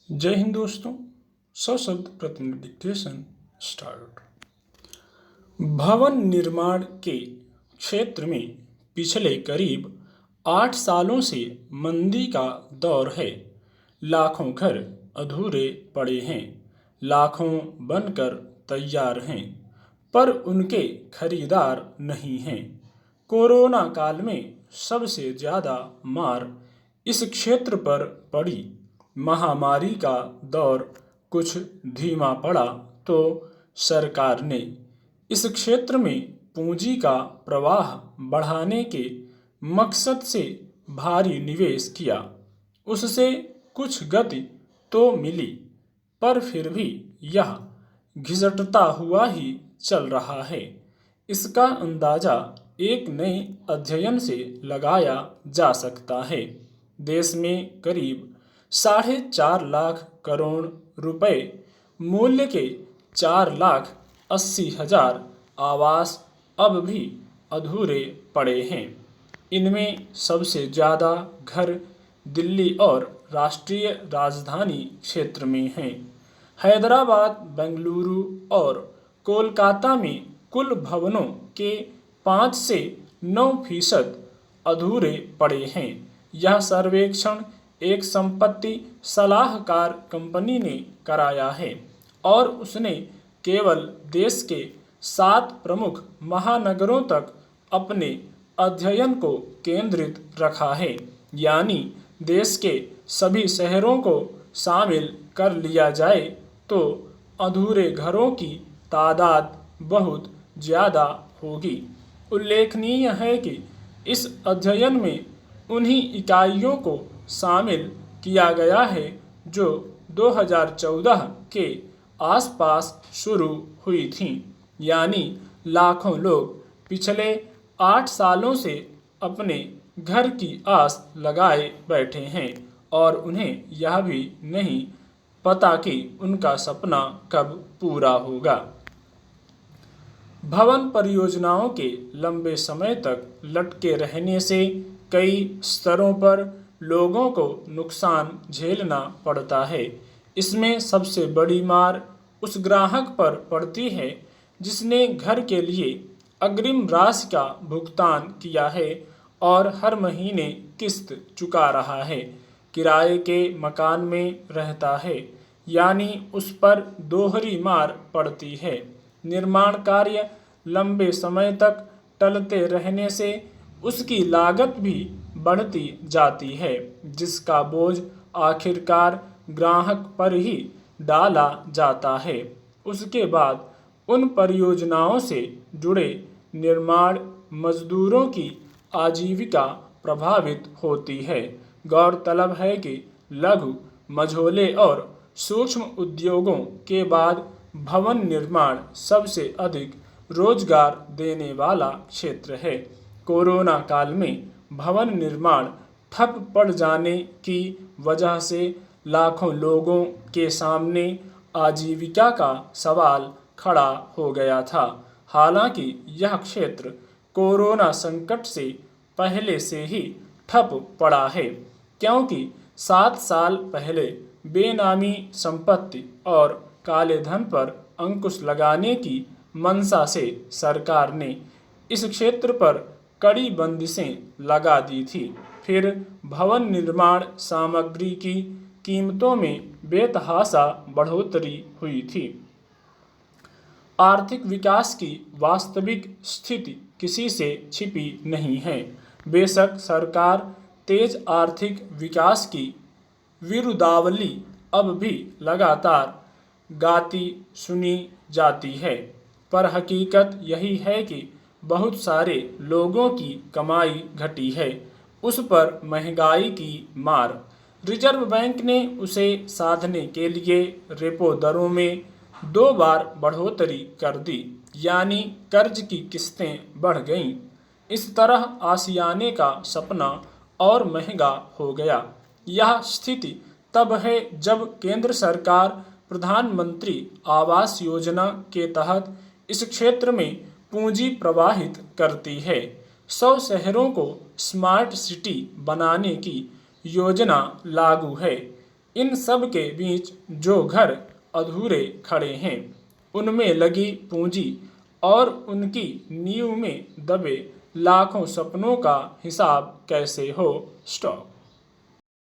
जय हिंद दोस्तों। सशब्द प्रतिनिधि डिक्टेशन स्टार्ट। भवन निर्माण के क्षेत्र में पिछले करीब 8 सालों से मंदी का दौर है। लाखों घर अधूरे पड़े हैं, लाखों बनकर तैयार हैं, पर उनके खरीदार नहीं हैं। कोरोना काल में सबसे ज़्यादा मार इस क्षेत्र पर पड़ी। महामारी का दौर कुछ धीमा पड़ा तो सरकार ने इस क्षेत्र में पूंजी का प्रवाह बढ़ाने के मकसद से भारी निवेश किया। उससे कुछ गति तो मिली, पर फिर भी यह घिसटता हुआ ही चल रहा है। इसका अंदाजा एक नए अध्ययन से लगाया जा सकता है। देश में करीब 4.5 लाख करोड़ रुपए मूल्य के 4,80,000 आवास अब भी अधूरे पड़े हैं। इनमें सबसे ज़्यादा घर दिल्ली और राष्ट्रीय राजधानी क्षेत्र में हैं। हैदराबाद, बेंगलुरु और कोलकाता में कुल भवनों के 5 से 9% अधूरे पड़े हैं। यह सर्वेक्षण एक संपत्ति सलाहकार कंपनी ने कराया है और उसने केवल देश के 7 प्रमुख महानगरों तक अपने अध्ययन को केंद्रित रखा है, यानी देश के सभी शहरों को शामिल कर लिया जाए तो अधूरे घरों की तादाद बहुत ज़्यादा होगी। उल्लेखनीय है कि इस अध्ययन में उन्हीं इकाइयों को शामिल किया गया है जो 2014 के आसपास शुरू हुई थीं, यानी लाखों लोग पिछले 8 सालों से अपने घर की आस लगाए बैठे हैं और उन्हें यह भी नहीं पता कि उनका सपना कब पूरा होगा। भवन परियोजनाओं के लंबे समय तक लटके रहने से कई स्तरों पर लोगों को नुकसान झेलना पड़ता है। इसमें सबसे बड़ी मार उस ग्राहक पर पड़ती है जिसने घर के लिए अग्रिम राशि का भुगतान किया है और हर महीने किस्त चुका रहा है, किराए के मकान में रहता है, यानी उस पर दोहरी मार पड़ती है। निर्माण कार्य लंबे समय तक टलते रहने से उसकी लागत भी बढ़ती जाती है, जिसका बोझ आखिरकार ग्राहक पर ही डाला जाता है। उसके बाद उन परियोजनाओं से जुड़े निर्माण मजदूरों की आजीविका प्रभावित होती है। गौरतलब है कि लघु, मझोले और सूक्ष्म उद्योगों के बाद भवन निर्माण सबसे अधिक रोजगार देने वाला क्षेत्र है। कोरोना काल में भवन निर्माण ठप पड़ जाने की वजह से लाखों लोगों के सामने आजीविका का सवाल खड़ा हो गया था। हालांकि यह क्षेत्र कोरोना संकट से पहले से ही ठप पड़ा है, क्योंकि 7 साल पहले बेनामी संपत्ति और काले धन पर अंकुश लगाने की मंशा से सरकार ने इस क्षेत्र पर कड़ी बंदिशें लगा दी थी। फिर भवन निर्माण सामग्री की कीमतों में बेतहाशा बढ़ोतरी हुई थी। आर्थिक विकास की वास्तविक स्थिति किसी से छिपी नहीं है। बेशक सरकार तेज आर्थिक विकास की विरुदावली अब भी लगातार गाती सुनी जाती है, पर हकीकत यही है कि बहुत सारे लोगों की कमाई घटी है, उस पर महंगाई की मार। रिजर्व बैंक ने उसे साधने के लिए रेपो दरों में 2 बार बढ़ोतरी कर दी, यानी कर्ज की किस्तें बढ़ गईं। इस तरह आशियाने का सपना और महंगा हो गया। यह स्थिति तब है जब केंद्र सरकार प्रधानमंत्री आवास योजना के तहत इस क्षेत्र में पूंजी प्रवाहित करती है। 100 शहरों को स्मार्ट सिटी बनाने की योजना लागू है। इन सब के बीच जो घर अधूरे खड़े हैं, उनमें लगी पूंजी और उनकी नींव में दबे लाखों सपनों का हिसाब कैसे हो? स्टॉप।